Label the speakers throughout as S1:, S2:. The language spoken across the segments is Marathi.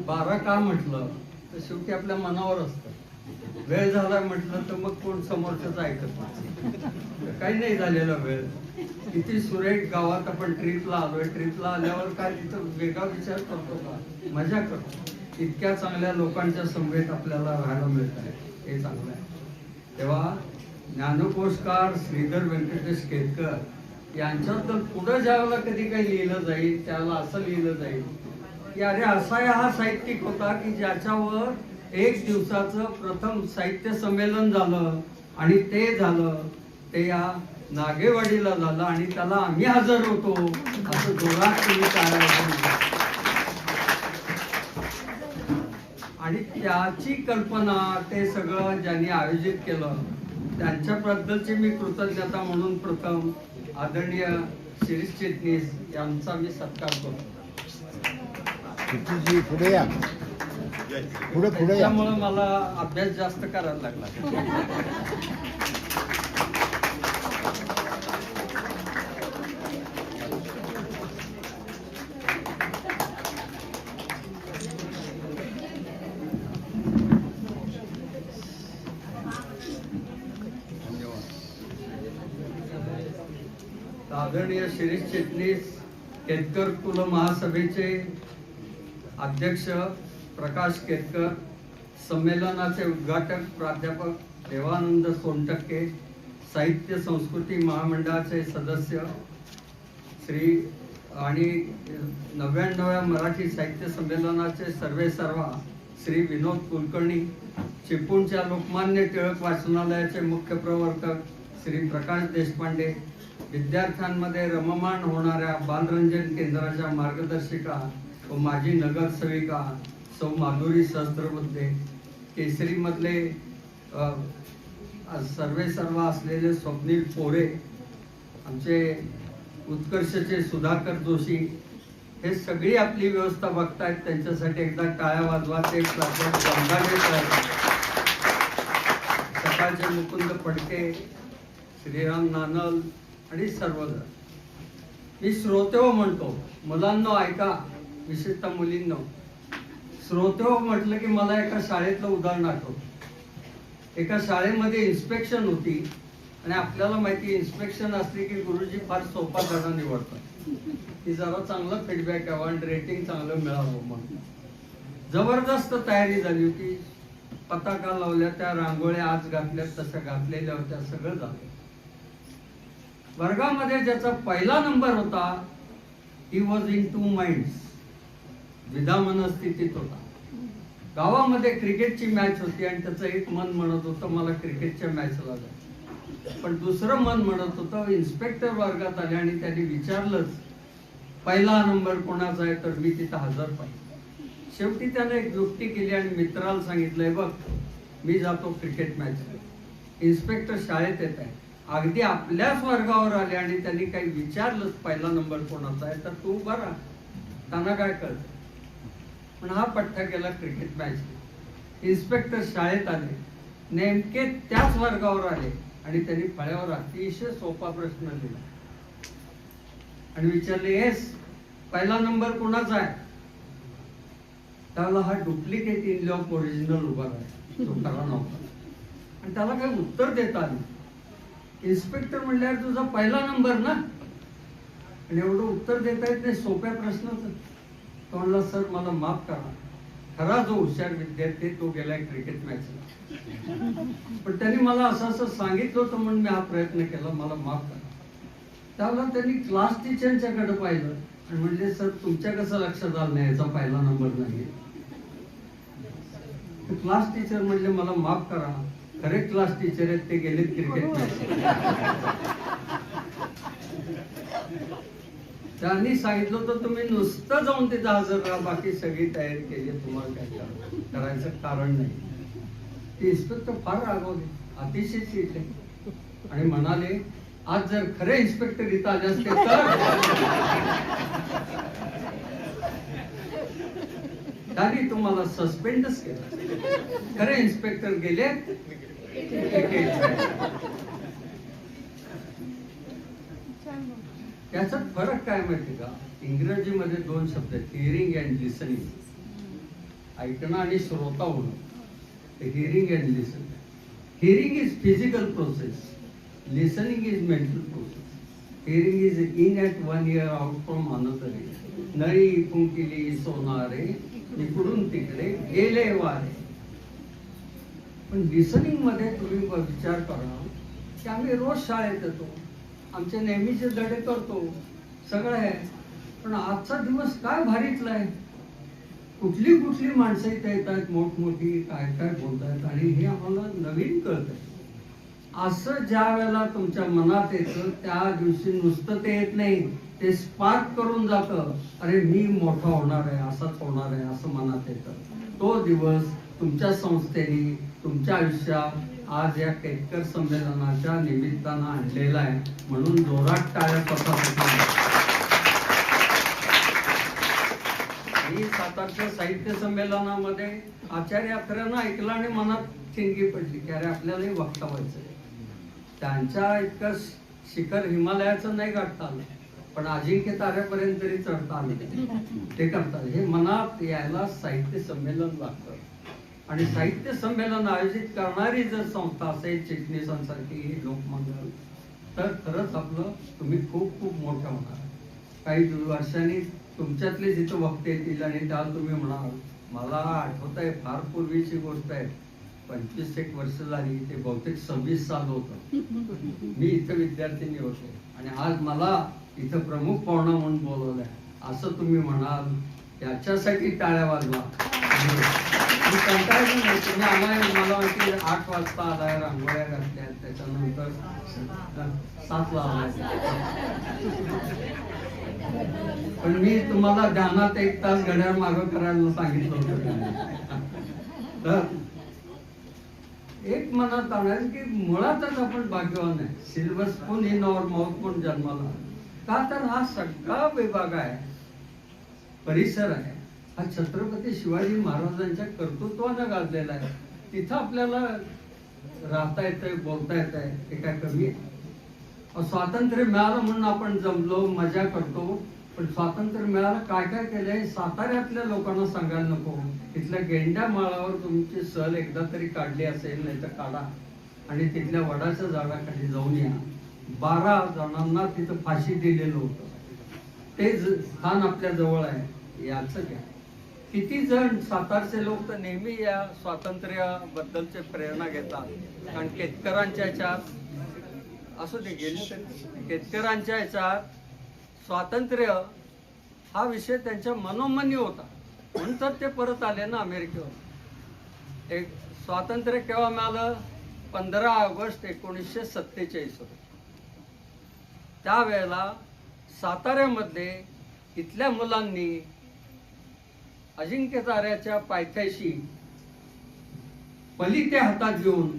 S1: 12 का म्हटलं तर शेवटी आपल्या मनावर असतं. वेळ झाला म्हटलं तर मग कोण समोरच्याच ऐकत नाही. काही नाही झालेला वेळ. किती सुरेख गावात आपण ट्रिपला आलोय. ट्रिपला आल्यावर काय तिथं वेगळा विचार करतो का? मजा करतो. इतक्या चांगल्या लोकांच्या समवेत आपल्याला राहायला मिळत आहे, हे चांगलं आहे. तेव्हा ज्ञानकोशकार श्रीधर व्यंकटेश केतकर यांच्याबद्दल पुढे ज्यावेळेला कधी काही लिहिलं जाईल त्याला असं लिहिलं जाईल की अरे असा हा साहित्यिक होता की ज्याच्यावर एक दिवसाचं प्रथम साहित्य संमेलन झालं आणि ते झालं ते या नागेवाडीला झालं आणि त्याला आम्ही हजर होतो असं जोरात तुम्ही काय. आणि त्याची कल्पना ते सगळं ज्यांनी आयोजित केलं त्यांच्याबद्दलची मी कृतज्ञता म्हणून प्रथम आदरणीय शिरीष चिटणीस यांचा मी सत्कार करतो.
S2: पुढे या, पुढे पुढे.
S1: त्यामुळे मला अभ्यास जास्त करायला लागला. आदरणीय शिरीष चिटणीस केतकर कुल महासभेचे अध्यक्ष प्रकाश केतकर, संमेलनाचे उद्घाटक प्राध्यापक देवानंद सोनटक्के, साहित्य संस्कृती महामंडळाचे सदस्य श्री आणि 99व्या मराठी साहित्य संमेलनाचे सर्वेसर्वा श्री विनोद कुलकर्णी, चिपळूणच्या लोकमान्य टिळक वाचनालयाचे मुख्य प्रवर्तक श्री प्रकाश देशपांडे, विद्यार्थ्यांमध्ये रममाण होणाऱ्या बालरंजन केंद्राच्या मार्गदर्शिका व माजी नगरसेविका सौ माधुरी सहस्त्रबुद्धे, केसरीमधले सर्वेसर्वा असलेले स्वप्नील पोरे, आमचे उत्कर्षचे सुधाकर जोशी, हे सगळी आपली व्यवस्था बघतायत. त्यांच्यासाठी एकदा टाळ्या वाजवा. ते सकाळचे मुकुंद फडके, श्रीराम नानल आणि सर्वजण. मी श्रोतेहो म्हणतो, मुलांना ऐका, विशेषतः मुलींना. श्रोतेहो म्हटलं की मला एका शाळेतलं उदाहरण आठवतं. एका शाळेमध्ये इन्स्पेक्शन होती आणि आपल्याला माहिती इन्स्पेक्शन असली की गुरुजी फार सोपा धडा निवडतात की जरा चांगला फीडबॅक यावा आणि रेटिंग चांगलं मिळावं. म्हणून जबरदस्त तयारी झाली होती. पताका लावल्या, त्या रांगोळ्या आज घातल्या तशा घातलेल्या होत्या, सगळं झालं. वर्गामध्ये ज्याचा पहिला नंबर होता, ही वॉज इन 2 माइंड्स, द्विधा मनस्थितीत होता. गावामध्ये क्रिकेटची मॅच होती आणि त्याचं एक मन म्हणत होतं मला क्रिकेटच्या मॅचला जायचं, पण दुसरं मन म्हणत होतं इन्स्पेक्टर वर्गात आले आणि त्यांनी विचारलंच पहिला नंबर कोणाचा आहे, तर मी तिथं हजर पाहिजे. शेवटी त्याने एक युक्ती केली आणि मित्राला सांगितलंय, बघ मी जातो क्रिकेट मॅच, इन्स्पेक्टर शाळेत येत आहे. अगदी आपल्याच वर्गावर आले आणि त्यांनी काही विचारलंच पहिला नंबर कोणाचा आहे, तर तू बरा त्यांना काय कळत. पण हा पट्टा केला क्रिकेट मॅच. इन्स्पेक्टर शाळेत आले, नेमके त्याच वर्गावर आले आणि त्यांनी फळ्यावर अतिशय सोपा प्रश्न दिला आणि विचारले, येस पहिला नंबर कोणाचा आहे. त्याला हा डुप्लिकेट इन ऑफ ओरिजिनल उभा आहे, तो खरा नव्हता आणि त्याला काही उत्तर देता आलं. इन्स्पेक्टर म्हणल्यावर तुझा पहिला नंबर ना, आणि एवढं उत्तर देता येत नाही सोप्या प्रश्नाचं. तो म्हणला, सर मला माफ करा, खरा जो हुशार विद्यार्थी तो गेलाय क्रिकेट मॅचला, पण त्यांनी मला असं असं सांगितलं होतं म्हणून मी हा प्रयत्न केला, मला माफ करा. त्यावेळेला त्यांनी क्लास टीचरच्याकडे पाहिलं आणि म्हणले, सर तुमच्या कसं लक्षात आलं नाही याचा पहिला नंबर नाही. क्लास टीचर म्हणले, मला माफ करा, खरे क्लास टीचर आहेत ते गेलेत क्रिकेट मॅच. त्यांनी सांगितलं होतं तुम्ही नुसतं जाऊन तिथं हजर राहा, बाकी सगळी तयारी केली, तुम्हाला काय करायचं कारण नाही. ते इन्स्पेक्टर फार रागवले, अतिशय चिडले आणि म्हणाले, आज जर खरे इन्स्पेक्टर इथं आले असते तर. त्यांनी तुम्हाला सस्पेंडच केलं. खरे इन्स्पेक्टर गेले. याचा फरक काय माहिती का, इंग्रजीमध्ये 2 शब्द आहेत, हिअरिंग अँड लिसनिंग. ऐकणं आणि श्रोता होणं. Hearing and listen. Hearing is physical process, listening is mental process. Hearing is in at one year, out from another year. नळी कुंकिली सोनारे, इकडून तिकडे गेले वारे. पण लिसनिंग मध्ये तुम्ही विचार करा की आम्ही रोज शाळेत येतो, आमचे नेहमीचे धडे करतो, सगळं आहे. पण आजचा दिवस काय भारीतला आहे. कुठली कुठली माणसं इथे येतात, मोठमोठी काय काय बोलतात, आणि हे आम्हाला नवीन कळत आहे. असं ज्या वेळेला तुमच्या मनात येतं त्या दिवशी नुसतं ते येत नाही, ते स्पार्क करून जातं. अरे मी मोठा होणार आहे, असाच होणार आहे, असं मनात येतं. तो दिवस तुमच्या संस्थेने तुमच्या आयुष्यात आज या केतकर संमेलनाच्या निमित्तानं आणलेला आहे. म्हणून जोरात टाळ्या पसरवतो. मी सातारच्या साहित्य संमेलनामध्ये आचार्य अत्र्यांना ऐकलं आणि मनात ठिणगी पडली की अरे आपल्यालाही वक्तव्याचं आहे. त्यांच्या इतकं शिखर हिमालयाचं नाही गाठता आलं, पण अजिंक्य ताऱ्यापर्यंत तरी चढता आलं. ते करतात. हे मनात यायला साहित्य संमेलन लागतं. आणि साहित्य संमेलन आयोजित करणारी जर संस्था असेल, चिटणीसांसारखी लोकमंडळ, तर खरंच आपलं तुम्ही खूप खूप मोठं होणार. काही वर्षांनी तुमच्यातले जिथं वक्ते येतील आणि त्याला तुम्ही म्हणाल, मला आठवत आहे फार पूर्वीची गोष्ट आहे, 25 वर्ष झाली, ते बहुतेक 26 साल होतं, मी इथं विद्यार्थिनी होते आणि आज मला इथं प्रमुख पाहुणा म्हणून बोलवलंय, असं तुम्ही म्हणाल. याच्यासाठी टाळ्या वाजवा. मी कंटाळलो नाही. तुम्ही आम्हाला, मला वाटते 8 वाजता आलाय, रांगोळ्या घातल्या, त्याच्यानंतर 7 आलाय. पण मी तुम्हाला ध्यानात 1 तास घड्याळ मागं करायला सांगितलं होतं. तर एक मनात आणायचं की मुळातच आपण भाग्यवान आहे. Silver spoon in our mouth म्हणून जन्माला. का तर हा सगळा विभाग आहे, परिसर आहे, हा छत्रपती शिवाजी महाराजांच्या कर्तृत्वानं गाजलेला आहे. तिथं आपल्याला राहता येतंय, बोलता येतंय, हे काय कमी आहे? स्वातंत्र्य मिळालं म्हणून आपण जमलो, मजा करतो, पण स्वातंत्र्य मिळालं काय काय केलंय साताऱ्यातल्या लोकांना सांगायला नको. तिथल्या गेंड्या माळावर तुमची सहल एकदा तरी काढली असेल, नाही तर काढा आणि तिथल्या वडाच्या झाडाखाली जाऊन या. 12 जणांना तिथं फाशी दिलेलं होतं. ते स्थान आपल्या जवळ आहे, याचं घ्या. किती जण सातारचे लोक तर नेहमी या स्वातंत्र्याबद्दलचे प्रेरणा घेतात. कारण केतकरांच्या ह्याच्यात असू दे, गेले केतकरांच्या ह्याच्यात स्वातंत्र्य हा विषय त्यांच्या मनोमनी होता, म्हणून तर ते परत आले ना अमेरिकेवर. एक स्वातंत्र्य केव्हा मिळालं? 15 ऑगस्ट 1947 होतं. त्यावेळेला साताऱ्यामध्ये इथल्या मुलांनी अजिंक्य ताऱ्याच्या पायथ्याशी पलिते हातात घेऊन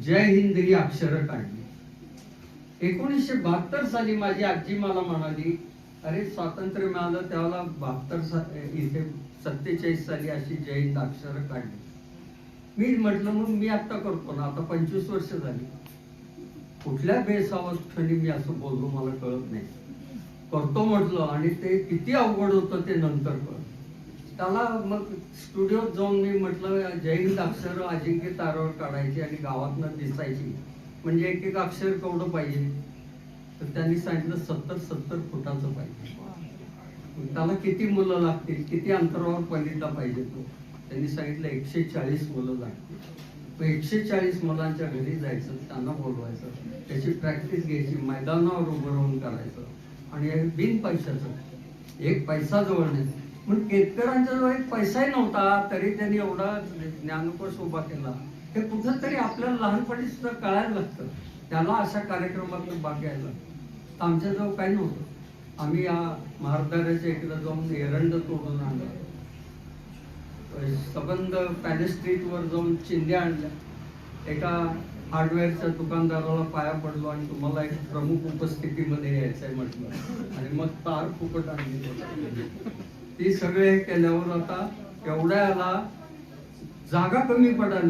S1: जय हिंद ही अक्षरं काढली. 1972 साली माझी आजी मला म्हणाली, अरे स्वातंत्र्य मिळालं त्यावेळेला 72 इथे 47 साली अशी जय हिंद अक्षरं काढली. मी म्हटलं मग मी आता करतो ना, आता 25 वर्ष झाली, कुठल्या बेसावस्थेने मी असं बोललो मला कळत नाही, करतो म्हटलं. आणि ते किती अवघड होतं ते नंतर कळलं. त्याला मग स्टुडिओत जाऊन मी म्हटलं जय हिंद अक्षर अजिंक्य तारावर काढायची आणि गावातनं दिसायची, म्हणजे एक एक अक्षर केवढं पाहिजे? तर त्यांनी सांगितलं 70 फुटाचं पाहिजे. त्याला किती मुलं लागतील, किती अंतरावर पलिता पाहिजे तो? त्यांनी सांगितलं 140 मुलं लागतील. मग 140 मुलांच्या घरी जायचं, त्यांना बोलवायचं, त्याची प्रॅक्टिस घ्यायची, मैदानावर उभं राहून करायचं आणि बिन पैशाचं, 1 पैसा जवळ नाही. पण केतकरांच्या जवळ 1 पैसाही नव्हता, तरी त्यांनी एवढा ज्ञानकोश उभा केला. हे कुठंतरी आपल्याला लहानपणी सुद्धा कळायला लागतं, त्याला अशा कार्यक्रमातून भाग घ्यायला. आमच्याजवळ काही नव्हतं. आम्ही या महाराष्ट्राच्या इकडे जाऊन एरंड तोडून आणलं, सबंध पॅलेस स्ट्रीटवर जाऊन चिंध्या आणल्या, एका हार्डवेअरच्या दुकानदाराला पाया पडलो आणि तुम्हाला एक प्रमुख उपस्थितीमध्ये यायचं आहे म्हटलं, आणि मग तार फुकट आणली. ती सगळे केल्यावर आता एवढ्याला जागा कमी पडायला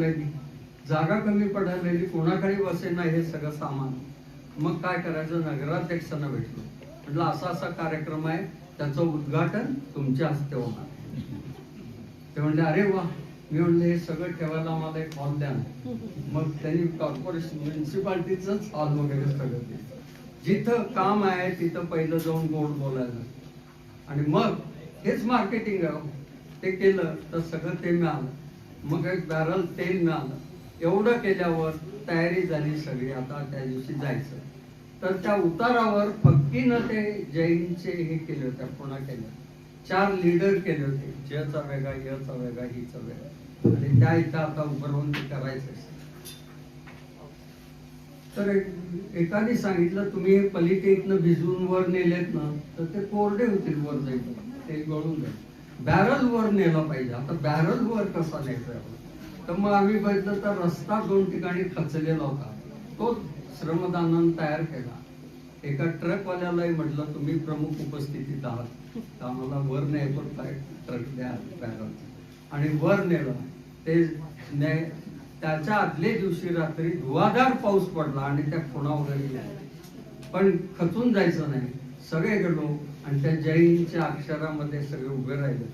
S1: लागली, कोणाकडे बसेना हे सगळं सामान. मग काय करायचं? नगराध्यक्षांना भेटलो, म्हटलं असा कार्यक्रम आहे, त्याचं उद्घाटन तुमच्या हस्ते होणार. ते म्हणले अरे वा. मी म्हणले हे सगळं ठेवायला आम्हाला एक हॉल द्या ना. मग त्यांनी कॉर्पोरेशन म्युन्सिपाल्टीचंच हॉल वगैरे सगळं दिलं. जिथं काम आहे तिथं पहिलं जाऊन गोड बोलायला आणि मग हेच मार्केटिंग आहे. ते केलं तर सगळं ते मिळालं. मग एक बॅरल तेल मिळालं. एवढं केल्यावर तयारी झाली सगळी. आता त्या दिवशी जायचं तर त्या उतारावर फक्कीनं ते जैनचे हे केले होते, पुन्हा केलं. 4 लीडर केले होते, जचा वेगळा, यचा वेगळा, हिचा वेगळा. आणि त्या इथं आता उभं राहून ते करायचं. तर एकाने सांगितलं तुम्ही हे पलिते इथनं भिजवून वर नेलेत ना तर ते कोरडे होतील वर जाईल, ते गळून जाईल. बॅरल वर नेला पाहिजे. आता बॅरल वर कसा न्यायचा? तर मग आम्ही बघितलं तर रस्ता 2 ठिकाणी खचलेला होता. तो श्रमदानानं तयार केला. एका ट्रकवाल्यालाही म्हटलं तुम्ही प्रमुख उपस्थितीत आहात तर आम्हाला वर न्यायचं काय ट्रक द्या बॅरल. आणि वर नेलं ते त्याच्या आदल्या दिवशी रात्री धुवाधार पाऊस पडला आणि त्या खुणा वगैरे गेल्या. पण खचून जायचं नाही. सगळे गेलो आणि त्या जैनच्या अक्षरामध्ये सगळे उभे राहिले.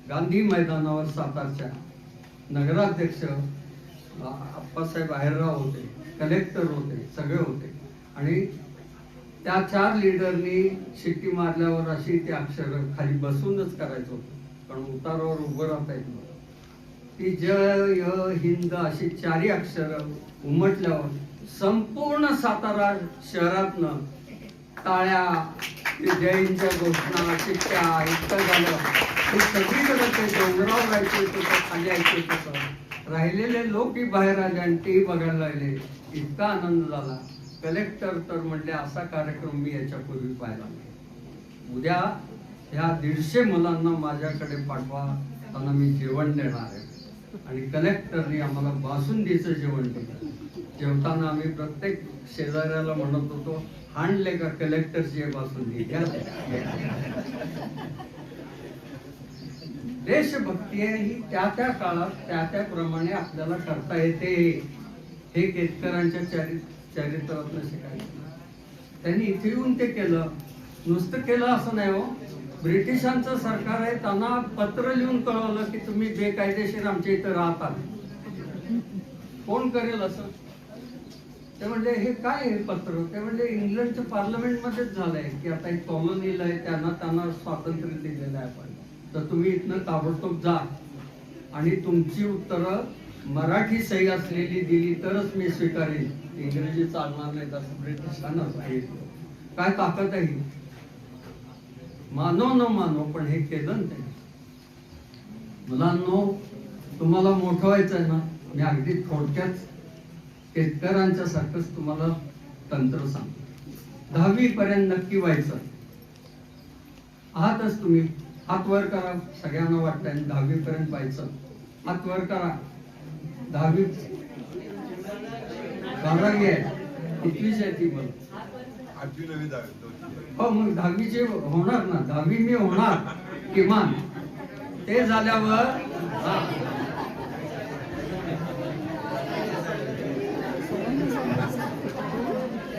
S1: गांधी मैदानावर सातारच्या नगराध्यक्ष अप्पासाहेब आहेरराव होते, कलेक्टर होते, सगळे होते. आणि त्या 4 लीडरनी शिट्टी मारल्यावर अशी ती अक्षर खाली बसूनच करायचं होतं, पण उतारावर उभं राहता येत नव्हतं. ती जय य हिंद अशी 4 अक्षर उमटल्यावर संपूर्ण सातारा शहरातनं टाळ्या, जैनच्या घोषणा, शिट्ट्या इतकं झालं. हे सगळीकडे ते डोंगरावर राहायचे तसं, खाली यायचे तसं. राहिलेले लोकही बाहेर आले आणि तेही बघायला लागले. इतका आनंद झाला. कलेक्टर तर म्हणले असा कार्यक्रम मी याच्यापूर्वी पाहिला नाही. उद्या ह्या 150 मुलांना माझ्याकडे पाठवा, त्यांना मी जेवण देणार आहे. आणि कलेक्टरनी आम्हाला बासुंदीचं जेवण दिलं. जेवताना आम्ही प्रत्येक शेजाऱ्याला म्हणत होतो आणले का कलेक्टरची बासुंदी घ्या. देशभक्ती आहे ही त्या त्या काळात त्या त्याप्रमाणे आपल्याला करता येते. हे केतकरांच्या चरित्रातनं शिकायचं. त्यांनी इथे येऊन ते केलं. नुसतं केलं असं नाही हो. ब्रिटिशांचं सरकार आहे, त्यांना पत्र लिहून कळवलं की तुम्ही बेकायदेशीर आमच्या इथं राहतात. कोण करेल असं? ते म्हणले हे काय हे पत्र? ते म्हणले इंग्लंडच्या पार्लमेंटमध्येच झालंय की आता एक कॉलनीला आहे, त्यांना स्वातंत्र्य दिलेलं आहे आपण, तर तुम्ही इथनं ताबडतोब जा आणि तुमची उत्तरं मराठी सही असलेली दिली तरच मी स्वीकारेन, इंग्रजी चालणार नाही असं ब्रिटिशांना सांगितलं. काय ताकद आहे ही? मानो न मानो पण हे केलं ना त्यांनी. मुलांनो, तुम्हाला मोठं व्हायचं आहे ना, मी अगदी थोडक्यात केतकरांच्या सारखंच तुम्हाला तंत्र सांगतो. 10वी पर्यंत नक्की व्हायचं आहातच तुम्ही. हात वर करा. सगळ्यांना वाटतंय 10वी पर्यंत व्हायचं. हात वर करा. 10वी 12वी आहे, 21वी आहे ती पण.
S2: 8वी 9वी 10वी.
S1: हो, मग 10वीचे होणार ना. 10वी मी होणार किमान. ते झाल्यावर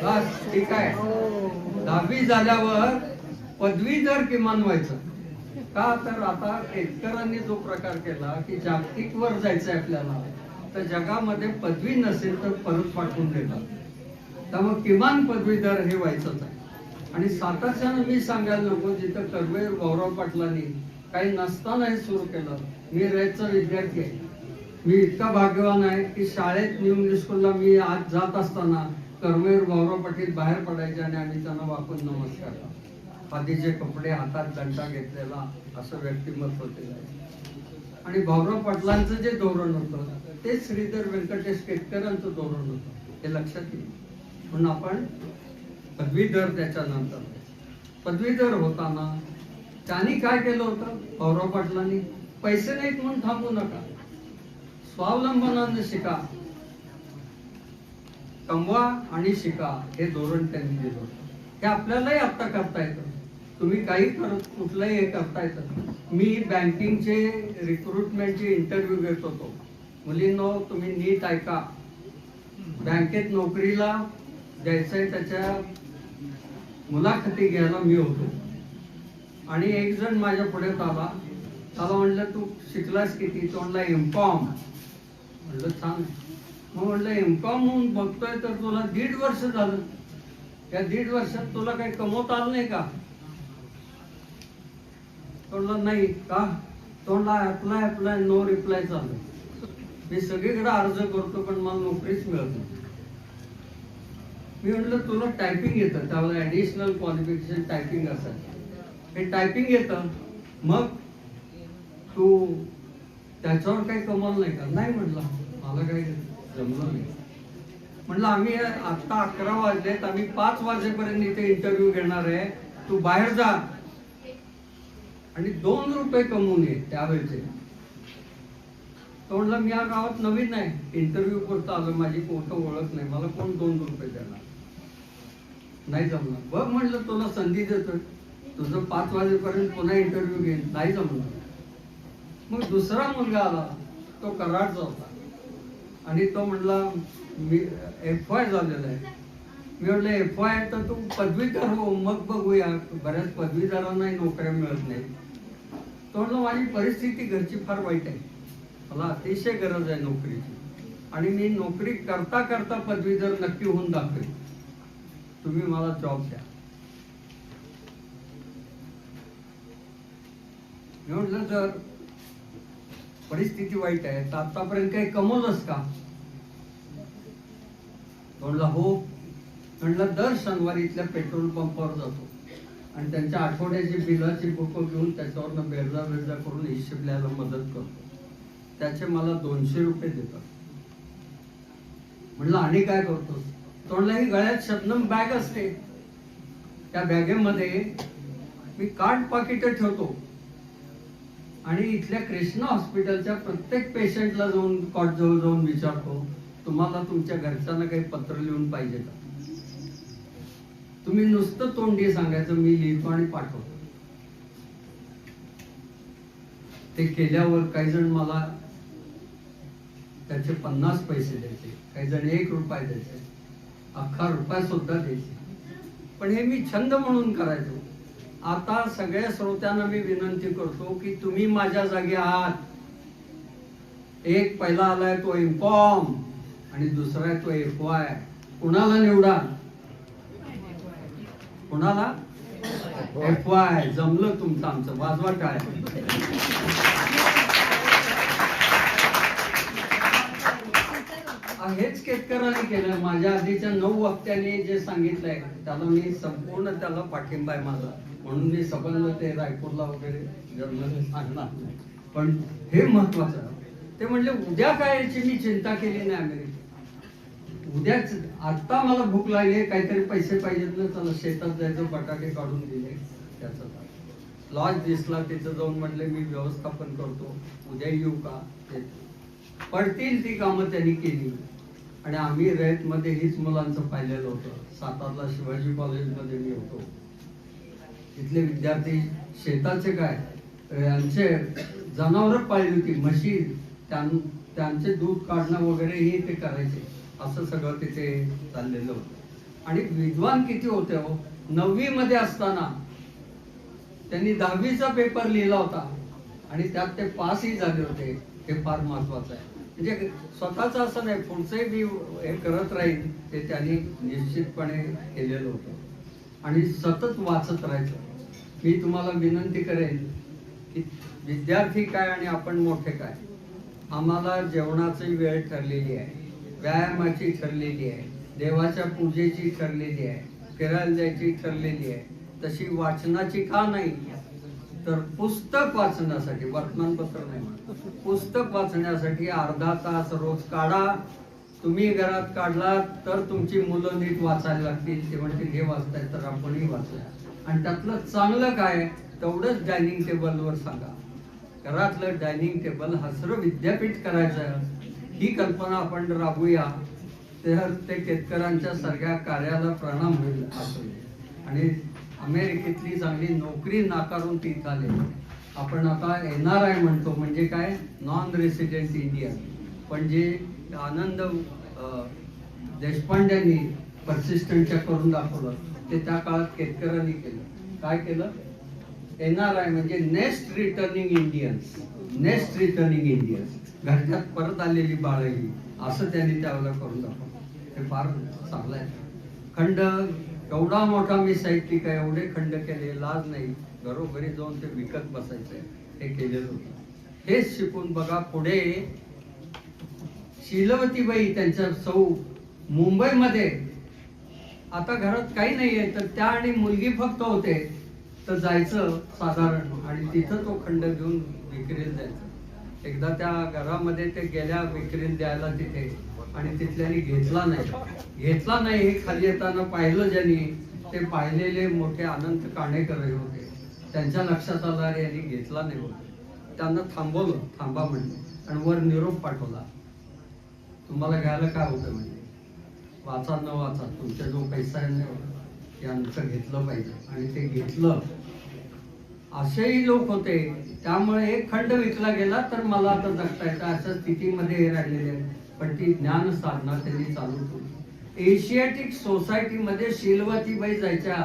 S1: बस ठीक आहे. 10वी झाल्यावर पदवीधर किमान व्हायचं. का तर आता केतकरांनी जो प्रकार केला की जागतिक वर जायचंय आपल्याला, तर जगामध्ये पदवी नसेल तर परत पाठवून देतात. त्यामुळे किमान पदवीधर हे व्हायचंच आहे. आणि सातारच्यानं मी सांगायला नको, जिथं कर्मवीर भाऊराव पाटलांनी काही नसताना हे सुरू केलं. मी रयतचा विद्यार्थी आहे. मी इतका भाग्यवान आहे की शाळेत न्यू इंग्लिश स्कूलला मी आज जात असताना कर्मवीर भाऊराव पाटील बाहेर पडायचे आणि आम्ही त्यांना वाकून नमस्कार करतो. खादीचे कपडे, हातात दंडा घेतलेला, असं व्यक्तिमत्व होते. आणि भाऊराव पाटलांचं जे धोरण होतं ते श्रीधर व्यंकटेश केतकरांचं धोरण होतं, हे लक्षात येईल. म्हणून आपण पदवीधर, त्याच्यानंतर पदवीधर होताना त्यांनी काय केलं होतं? भाऊराव पाटलांनी पैसे नाहीत म्हणून थांबू नका, स्वावलंबनाने शिका, कमवा आणि शिका, हे धोरण त्यांनी दिलं होतं. हे आपल्यालाही आता करता येतं. तुम्ही काही करत कुठलंही हे करता येतं. मी बँकिंगचे रिक्रुटमेंटचे इंटरव्ह्यू घेत होतो. मुलींनो, तुम्ही नीट ऐका. बँकेत नोकरीला द्यायचंय त्याच्या मुलाखती घ्यायला मी होतो आणि एक जण माझ्या पुढे आला. त्याला म्हणलं तू शिकलास किती? तो म्हणला एमकॉम. म्हणलं छान आहे. मग म्हणलं एमकॉम होऊन बघतोय तर तुला 1.5 वर्ष झालं, या 1.5 वर्षात तुला काही कमवता आलं नाही का? तो म्हणला नाही का? तो म्हणला अप्लाय नो रिप्लाय चालू. मी सगळीकडे अर्ज करतो पण मला नोकरीच मिळत नाही. मी म्हटलं तुला टायपिंग येतं, त्याला ऍडिशनल क्वालिफिकेशन टायपिंग असायचं, हे टायपिंग येतं, मग तू त्याच्यावर काही कमाल नाही का? नाही म्हटलं मला काही जमलं नाही. म्हटलं आम्ही आता 11 वाजलेत, आम्ही 5 वाजेपर्यंत इथे इंटरव्ह्यू घेणार आहे, तू बाहेर जा आणि 2 रुपये कमवून ये त्यावेळेचे. तो म्हणला मी या गावात नवीन आहे, इंटरव्ह्यू करता आलं, माझी कोणतं ओळख नाही, मला कोण 2 रुपये देणार? नाही जमणार. बघ म्हटलं तुला संधी देतोय, तुझं 5 वाजेपर्यंत पुन्हा इंटरव्ह्यू घेईन. नाही जमणार. मग दुसरा मुलगा आला, तो कराडचा होता आणि तो म्हणला मी FY झालेला आहे. मी म्हटलं FY तर तू पदवीधर हो, मग बघूया, बऱ्याच पदवीधरांनाही नोकऱ्या मिळत नाही. तो म्हणला माझी परिस्थिती घरची फार वाईट आहे, मला अतिशय गरज आहे नोकरीची आणि मी नोकरी करता करता पदवीधर नक्की होऊन दाखवेन, तुम्ही मला जॉब द्या. मी म्हटलं जर परिस्थिती वाईट आहे तर आतापर्यंत काही कमवलंस का? म्हणलं हो. म्हणलं दर शनिवारी इथल्या पेट्रोल पंपावर जातो आणि त्यांच्या आठवड्याची बिलाची बुक घेऊन त्याच्यावरनं बेरजा करून हिशेब लिहायला मदत करतो, त्याचे मला 200 रुपये देतात. म्हणलं आणि काय करतोस? तो म्हणला ही गळ्यात शबनम बॅग असते, त्या बॅगेमध्ये मी कार्ड पाकिट ठेवतो आणि इथल्या कृष्णा हॉस्पिटलच्या प्रत्येक पेशंटला जाऊन कॉट जवळ जाऊन विचारतो, तुम्हाला तुमच्या घरच्यांना काही पत्र लिहून पाहिजे का? तुम्ही नुसतं तोंडी सांगायचं, मी लिहितो आणि पाठवतो. ते केल्यावर काही जण मला त्याचे 50 पैसे द्यायचे, काही जण 1 रुपया द्यायचे, अख्खा रुपया सुद्धा द्यायचे. पण हे मी छंद म्हणून करायचो. आता सगळ्या श्रोत्यांना मी विनंती करतो की तुम्ही माझ्या जागी आहात. एक पहिला आलाय तो एमकॉम आणि दुसरा आहे तो FY. कुणाला निवडा? कुणाला? FY. जमलं तुमचं आमचं, वाजवा काय. हेच केतकरांनी केलं. माझ्या आधीच्या 9 वक्त्यांनी जे सांगितलंय त्याला मी संपूर्ण त्याला पाठिंबा आहे माझा, म्हणून मी सबंध ते रायपूरला वगैरे जर्नल सांगणार नाही. पण हे महत्वाचं, ते म्हणले उद्या काय याची मी चिंता केली नाही अमेरिकेत. उद्याच आता मला भूक लागली, काहीतरी पैसे पाहिजेत ना, चला शेतात जायचं, बटाटे काढून दिले, त्याचं लॉज दिसला तिथं जाऊन म्हणले मी व्यवस्थापन करतो, उद्या येऊ का? पडतील ती कामं त्यांनी केली. आणि आम्ही रयतमध्ये हीच मुलांचं पाहिलेलं होतं. सातारला शिवाजी कॉलेजमध्ये मी होतो, तिथले विद्यार्थी शेताचे काय, यांचे जनावरं पाळली होती, म्हशी, त्यांचे दूध काढणं वगैरे हे ते करायचे. असं सगळं तिथे चाललेलं होतं. आणि विद्वान किती होते हो. 9वी मध्ये असताना त्यांनी 10वीचा पेपर लिहिला होता आणि त्यात ते पासही झाले होते. हे फार महत्वाचं आहे. म्हणजे स्वतःच असं नाही, पुढचंही मी हे करत राहील, ते त्यांनी निश्चितपणे केलेलं होतं. आणि सतत वाचत राहायचं. मी तुम्हाला विनंती करेन की विद्यार्थी काय आणि आपण मोठे काय, आम्हाला जेवणाची वेळ ठरलेली आहे, व्यायामाची ठरलेली आहे, देवाच्या पूजेची ठरलेली आहे, फिरायला जायची ठरलेली आहे. तशी वाचनाची का नाही? तर पुस्तक वाचण्यासाठी, वर्तमानपत्र नाही म्हणत, पुस्तक वाचण्यासाठी अर्धा तास रोज काढा. तुम्ही घरात काढला तर तुमची मुलं नीट वाचायला लागतील. ते म्हणतील हे वाचताय तर आपणही वाचूया. आणि त्यातलं चांगलं काय तेवढंच डायनिंग टेबलवर सांगा. घरातलं डायनिंग टेबल हसरं विद्यापीठ करायचं, ही कल्पना आपण राबूया. तर ते केतकरांच्या सारख्या कार्याला प्रणाम होईल असं. आणि अमेरिकेतली चांगली नोकरी नाकारून ती आले. आपण आता NRI म्हणतो, म्हणजे काय, नॉन रेसिडेंट इंडियन. पण जे आनंद देशपांड्यांनी पर्सिस्टंटच्या करून दाखवलं ते त्या काळात केतकरांनी केलं. काय केलं? NRI म्हणजे next returning Indians, next returning Indians, घरच्यात परत आलेली बाळ ही, असं त्यांनी त्यावेळेला करून दाखवलं. हे फार चांगलं आहे. खंड एवढा मोठा मी साहित्यिक आहे, एवढे खंड केले, लाज नाही, घरोघरी जाऊन ते विकत बसायचे, हे केलेलं होतं. हेच शिकून बघा पुढे शीलवतीबाई त्यांच्या सौ मुंबईमध्ये, आता घरात काही नाहीये तर त्या आणि मुलगी फक्त होते, तर जायचं साधारण आणि तिथं तो खंड घेऊन विक्रीला जायचं. एकदा त्या घरामध्ये ते गेल्या विक्रीला द्यायला तिथे, आणि तिथल्यानी घेतला नाही. हे खाली येताना पाहिलं ज्यांनी, ते पाहिलेले मोठे अनंत काणेकर हे होते. त्यांच्या लक्षात आलं अरे यांनी घेतला नाही होता. त्यांना थांबवलं, थांबा म्हणले, आणि वर निरोप पाठवला, तुम्हाला घ्यायला काय होतं म्हणजे, वाचा न वाचा, तुमच्या जो पैसा आहे ना यांचं घेतलं पाहिजे, आणि ते घेतलं. असेही लोक होते. त्यामुळे एक खंड विकला गेला तर मला आता जगता येतं, अशा स्थितीमध्ये हे राहिलेले आहेत. पण ती ज्ञान साधना त्यांनी चालू ठेवली. एशियाटिक सोसायटीमध्ये शीलवतीबाई जायच्या,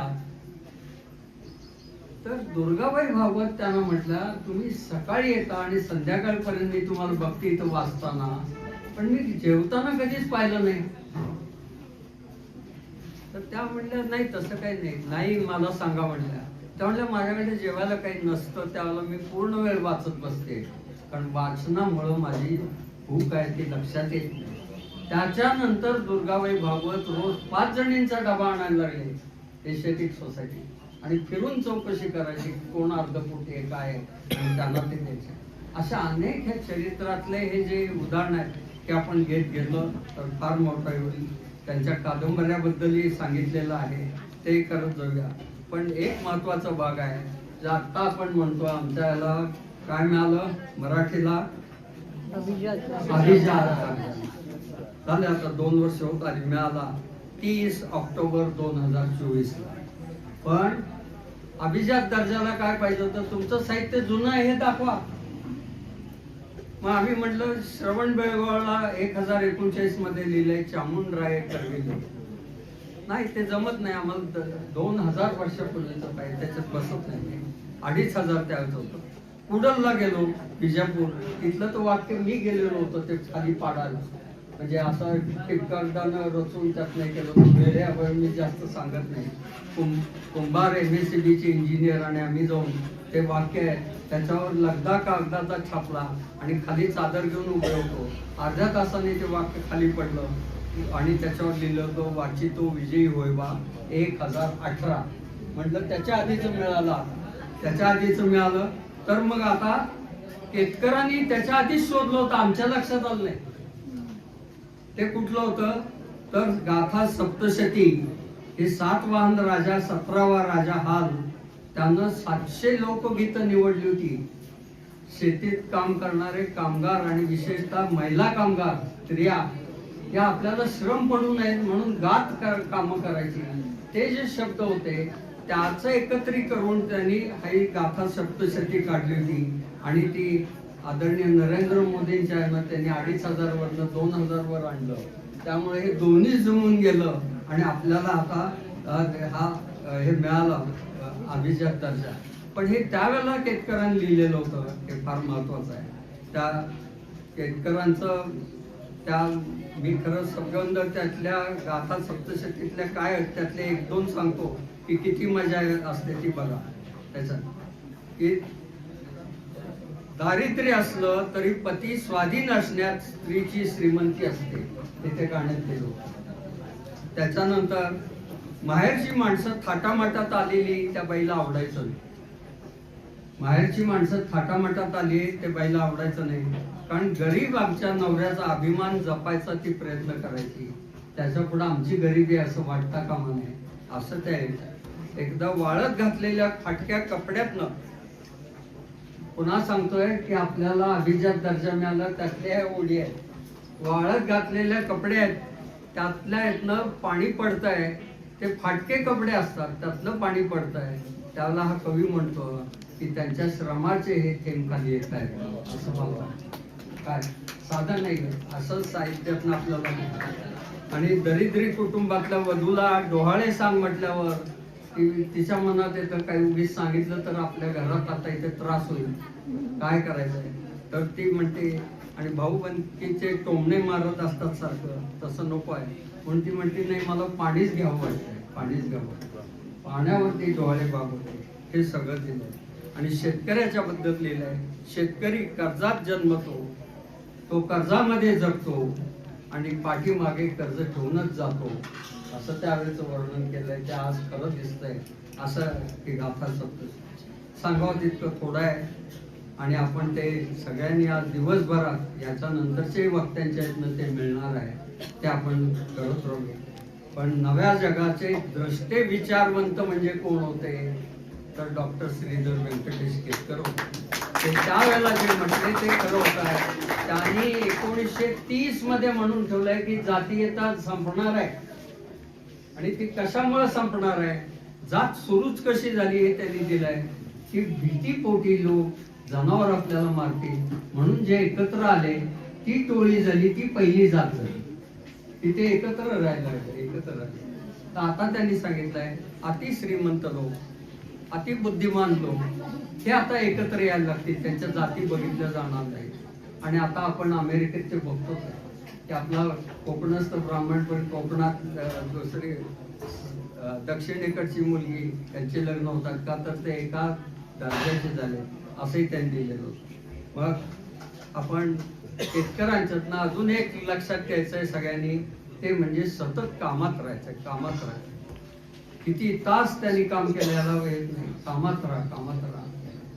S1: तर दुर्गाबाई भागवत त्यांना म्हटलं, तुम्ही सकाळी येता आणि संध्याकाळपर्यंत मी तुम्हाला बघते इथं वाचताना, पण मी जेवताना कधीच पाहिलं नाही. तर त्या म्हणल्या नाही तसं काही नाही, मला सांगा म्हणल्या. त्या म्हणल्या माझ्याकडे जेवायला काही नसतं, त्यावेळेला मी पूर्ण वेळ वाचत बसते, कारण वाचनामुळं माझी भूक आहे ती लक्षात येत नाही. त्याच्यानंतर दुर्गाबाई भागवत रोज 5 जणींचा डबा आणायला लागले एशियाटिक सोसायटी, आणि फिरून चौकशी करायची कोण अर्धपोटी आहे काय आहे, आणि त्यांना ते द्यायचे. अशा अनेक ह्या चरित्रातले हे जे उदाहरण आहेत ते आपण घेत गेलो तर फार मोठा होईल. त्यांच्या कादंबऱ्याबद्दलही सांगितलेलं आहे, ते करत जाऊया. पण एक महत्वाचा भाग आहे, जे आता आपण म्हणतो आमच्या याला काय मिळालं मराठीला, अभिजात झाले, आता 2 वर्ष होत आली, मिळाला 30 ऑक्टोबर 2024 ला. पण अभिजात दर्जाला काय पाहिजे होतं, तुमचं साहित्य जुनं आहे हे दाखवा. मग आम्ही म्हटलं श्रवण बेळगोळला 1039 मध्ये लिहिलंय, चामुंडराय करविले. नाही ते जमत नाही आम्हाला, 2000 वर्षापूर्वीचं काय त्याच्यात बसत नाही. 2500 त्यावेळेस होतं. कुडलला गेलो विजापूर, तिथलं तर वाक्य मी गेलेलो होतो ते खाली पाडायला, म्हणजे असं टिपकार्डानं रचून त्यात नाही केलं. वेळेवर मी जास्त सांगत नाही. कुंभार MSCB चे इंजिनियर आणि आम्ही जाऊन ते वाक्य आहे त्याच्यावर लगदा कागदाचा छापला आणि खाली चादर घेऊन उभे होतो. अर्ध्या तासाने ते वाक्य खाली पडलं आणि त्याच्यावर लिहिलं तो वाचितो विजयी होयबा 1018. म्हटलं त्याच्या आधीच मिळालं, त्याच्या आधीच मिळालं. तर मग आता केतकरांनी त्याच्या आधीच शोधलं होतं, आमच्या लक्षात आलं नाही. ते कुठलं होतं तर गाथा सप्तशती, हे 7 वाहन राजा 17वा राजा हाल, त्यानं 700 लोकगीतं निवडली होती. शेतीत काम करणारे कामगार आणि विशेषतः महिला कामगार स्त्रिया या आपल्याला श्रम पडू नयेत म्हणून गात कामं करायची. ते जे शब्द होते त्याचं एकत्रित करून त्यांनी ही गाथा सप्तशती काढली होती, आणि ती आदरणीय नरेंद्र मोदींच्या यानं त्यांनी 2500 वरनं 2000 वर आणलं. त्यामुळे हे दोन्ही जमून गेलं आणि आपल्याला आता हे मिळालं अभिजात दर्जा. पण हे त्यावेळेला केतकरांनी लिहिलेलं होतं, हे फार महत्वाचं आहे. त्या केतकरांचं त्या मी खरं सबंध त्यातल्या गाथा सप्तशतीतल्या काय त्यातले 1-2 सांगतो की किती मजा असते ती बघा. त्याच्यात की दारिद्र्य असलं तरी पती स्वाधीन असण्यात स्त्रीची श्रीमंती असते, तिथे गाण्यात केलं. त्याच्यानंतर माहेरची माणसं थाटामाटात आलेली त्या बाईला आवडायचं नाही. माहेरची माणसं थाटामाटात आली ते बाईला आवडायचं नाही, कारण गरीब आमच्या नवऱ्याचा अभिमान जपायचा ती प्रयत्न करायची. त्याच्या पुढे आमची गरिबी असं वाटता कामा नये असं त्या एकदा वाळत घातलेल्या फाटक्या कपड्यातनं, पुन्हा सांगतोय की आपल्याला अभिजात दर्जा मिळाला त्यातल्या ओढी आहेत, वाळत घातलेल्या कपडे आहेत त्यातल्या यातनं पाणी पडतंय, ते फाटके कपडे असतात त्यातलं पाणी पडतंय. त्याला हा कवी म्हणतो की त्यांच्या श्रमाचे हे थेंब खाली येत आहेत असं मला काय साधं नाही असं साहित्यातनं आपल्याला. आणि दरिद्री कुटुंबातल्या वधूला डोहाळे सांग म्हटल्यावर तिच्या मनात येतं काही उगीच सांगितलं तर आपल्या घरात आता इथे त्रास होईल, काय करायचंय. तर ती म्हणते, आणि भाऊ बंदकीचे टोमणे मारत असतात सारखं, तसं नको आहे म्हणून ती म्हणते नाही मला पाणीच घ्यावं वाटतंय, पाणीच घ्यावं. पाण्यावरती डोळे बाबवते. हे सगळं दिलंय. आणि शेतकऱ्याच्या बद्दल लिहिलंय, शेतकरी कर्जात जन्मतो, तो कर्जामध्ये जगतो आणि पाठीमागे कर्ज ठेवूनच जातो, असं त्यावेळेचं वर्णन केलंय. ते आज खरं दिसतंय. असं ही गाथा सत्य सांगावं तितकं थोडं आहे. आणि आपण ते सगळ्यांनी आज दिवसभरात याच्या नंतरच्याही वक्त्यांच्या इथनं ते मिळणार आहे, ते आपण करत राहू. पण नव्या जगाचे द्रष्टे विचारवंत म्हणजे कोण होते, तर डॉक्टर श्रीधर व्यंकटेश केतकर होते. ते त्यावेळेला जे म्हटले ते खरं होत आहे. त्यांनी 1930 मध्ये म्हणून ठेवलंय की जातीयता संपणार आहे. आणि ती कशामुळे संपणार आहे, जात सुरूच कशी झाली हे त्यांनी दिलंय की भीतीपोटी लोक जनावर आपल्याला मारतील म्हणून जे एकत्र आले ती टोळी झाली, ती पहिली जात झाली. तिथे एकत्र राहायला एकत्र राहिले. तर आता त्यांनी सांगितलंय अति श्रीमंत लोक, अति बुद्धिमान लोक हे आता एकत्र यायला लागतील, त्यांच्या जाती बघितल्या जाणार नाही. आणि आता आपण अमेरिकेत ते बघतो की आपला कोकणस्थ ब्राह्मण पण कोकणात दुसरी दक्षिणेकडची मुलगी त्यांचे लग्न होतात का, तर ते एका दर्जाचे झाले असंही त्यांनी दिलेलं होतं. मग आपण शेतकऱ्यांच्यातनं अजून एक लक्षात घ्यायचं आहे सगळ्यांनी, ते म्हणजे सतत कामात राहायचं, कामात राहायचं. किती तास त्यांनी काम केल्याला येत नाही, कामात राहा, कामात राहा.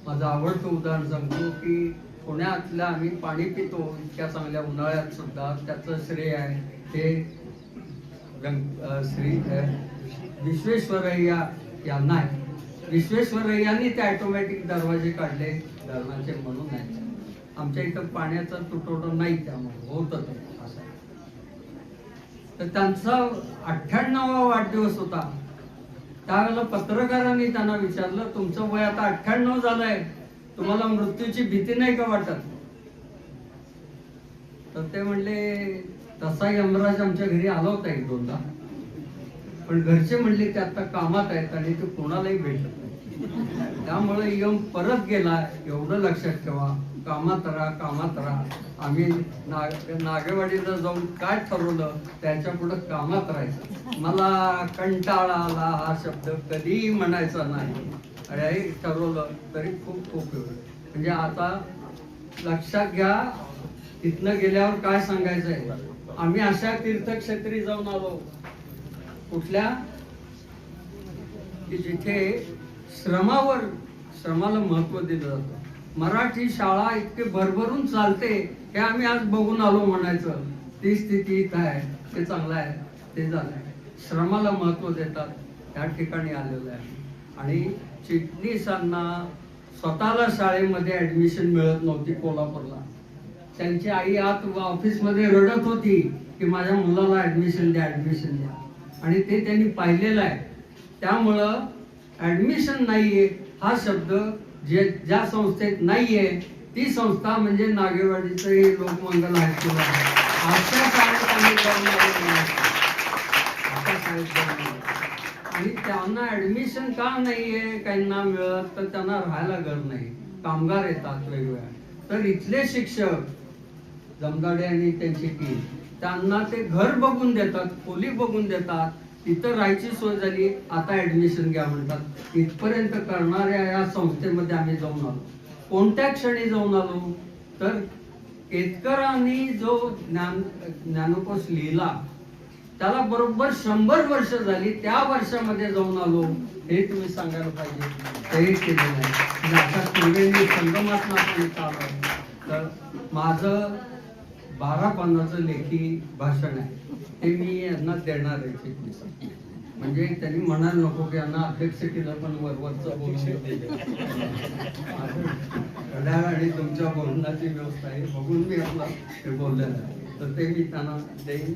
S1: माझं आवडतं उदाहरण सांगतो की पुण्यातल्या आम्ही पाणी पितो इतक्या चांगल्या उन्हाळ्यात सुद्धा, त्याचं श्रेय आहे ते श्री विश्वेश्वरय्या यांना आहे. विश्वेश्वरय्यांनी ते ऑटोमॅटिक दरवाजे काढले धरणाचे म्हणून आहे. आमच्या इथं पाण्याचा तुटवडा नाही, त्यामुळे होतं ते असं. तर त्यांचा 98वा वाढदिवस होता. त्यावेळेला पत्रकारांनी त्यांना विचारलं, तुमचं वय आता 98 झालंय, तुम्हाला मृत्यूची भीती नाही का वाटत? तर ते म्हणले तसा यमराज आमच्या घरी आला होता एक दोनदा, पण घरचे म्हणले ते आता कामात आहेत आणि ते कोणालाही भेटत नाही, त्यामुळे यम परत गेला. एवढं लक्षात ठेवा, कामात राहा, कामात राहा. आम्ही नागेवाडीला जाऊन काय ठरवलं, त्याच्या पुढे कामात राहायचं. मला कंटाळा आला हा शब्द कधी म्हणायचा नाही. अरे ठरवलं तरी खूप खूप म्हणजे आता लक्षात घ्या, तिथनं गेल्यावर काय सांगायचंय. आम्ही अशा तीर्थक्षेत्री जाऊन आलो कुठल्या की जिथे श्रमाला महत्व दिलं जातं. मराठी शाळा इतके भरभरून चालते हे आम्ही आज बघून आलो म्हणायचं. ती स्थिती इथं आहे, ते चांगलं आहे, ते झालंय. श्रमाला महत्व देतात, त्या ठिकाणी आलेलं आहे. आणि चिटणीसांना स्वतःला शाळेमध्ये ऍडमिशन मिळत नव्हती कोल्हापूरला. त्यांची आई आत ऑफिसमध्ये रडत होती की माझ्या मुलाला ऍडमिशन द्या, ऍडमिशन द्या. आणि ते त्यांनी पाहिलेलं आहे. त्यामुळं ऍडमिशन नाहीये हा शब्द ज्या संस्थेत नाहीये ती संस्था म्हणजे नागेवाडीचं हे लोकमंगल हायस्कूल आहे. अशा शाळेत आम्ही जाऊन आणि त्यांना ऍडमिशन का नाहीये काहींना मिळत, तर त्यांना राहायला घर नाही, कामगार येतात वेगवेगळ्या. तर इथले शिक्षक जमदाडे आणि त्यांची टीम त्यांना ते घर बघून देतात, खोली बघून देतात, तिथं राहायची सोय झाली, आता ऍडमिशन घ्या म्हणतात. इथपर्यंत करणाऱ्या या संस्थेमध्ये आम्ही जाऊन आलो. कोणत्या क्षणी जाऊन आलो, तर केतकरांनी जो ज्ञानकोश लिहिला त्याला बरोबर 100 वर्ष झाली, त्या वर्षामध्ये जाऊन आलो. हे तुम्ही सांगायला पाहिजे, ते केलेलं आहे. आता त्रिवेणी संगमातनं आपण चालू. तर माझं 12 पानाचं लेखी भाषण आहे, ते मी यांना देणार आहे. म्हणजे त्यांनी म्हणायला नको की यांना अध्यक्ष केलं पण वरवरचं बोलून आणि तुमच्या बोलण्याची व्यवस्था आहे बघून मी आपला ते बोललेलं आहे, तर ते मी त्यांना देईन.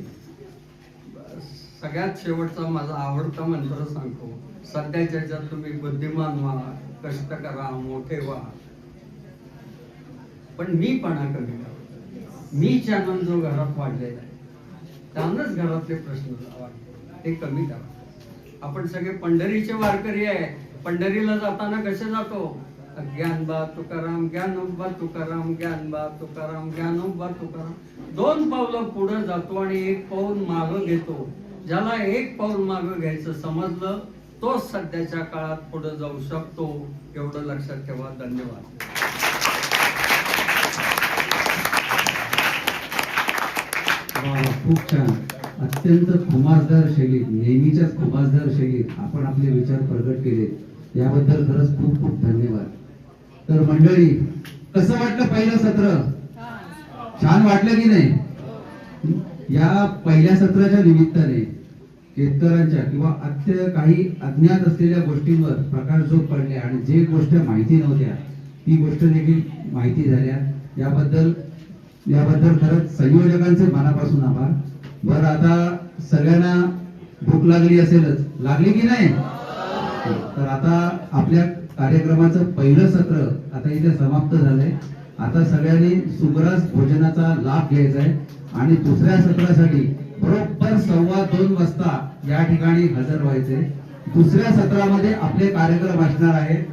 S1: सगळ्यात शेवटचा माझा आवडता मंत्र सांगतो, सध्याच्या जगात तुम्ही बुद्धिमान व्हा, कष्ट करा, मोठे व्हा, पण मीपणा कमी करा. मी चॅनल जो घरात वाढलेला आहे त्यानंच घरातले प्रश्न वाढले, ते कमी करा. आपण सगळे पंढरीचे वारकरी आहे. पंढरीला जाताना कसे जातो? ज्ञानबा तुकाराम ज्ञानोबा तुकाराम ज्ञानबा तुकाराम ज्ञानोबा तुकाराम. 2 पावलं पुढे जातो आणि 1 पाऊल मागं घेतो. ज्याला 1 पाऊल मागं घ्यायचं समजलं तोच सध्याच्या काळात पुढे जाऊ शकतो. एवढं लक्षात ठेवा. धन्यवाद.
S3: खूप छान. अत्यंत खुमासदार शैलीत, नेहमीच्याच खुमासदार शैलीत आपण आपले विचार प्रकट केले, याबद्दल खरंच खूप खूप धन्यवाद. तर मंडळी, कसं वाटलं पहिलं सत्र? छान वाटलं की नाही? या पहिल्या सत्राच्या निमित्ताने शेतकऱ्यांच्या किंवा काही अज्ञात असलेल्या गोष्टींवर प्रकाशझोत पडले आणि जे गोष्टी माहिती नव्हत्या ती गोष्ट देखील माहिती झाल्या. याबद्दल खरंच संयोजकांचे मनापासून आभार. बरं, आता सगळ्यांना भूक लागली असेलच, लागली की नाही? तर आता आपल्या कार्यक्रमाचं पहिलं सत्र आता इथे समाप्त झालंय. आता सगळ्यांनी सुग्रास भोजनाचा लाभ घ्यायचा आहे आणि दुसऱ्या सत्रासाठी बरोबर 2:15 वाजता या ठिकाणी हजर व्हायचे. दुसऱ्या सत्रामध्ये आपले कार्यक्रम असणार आहेत.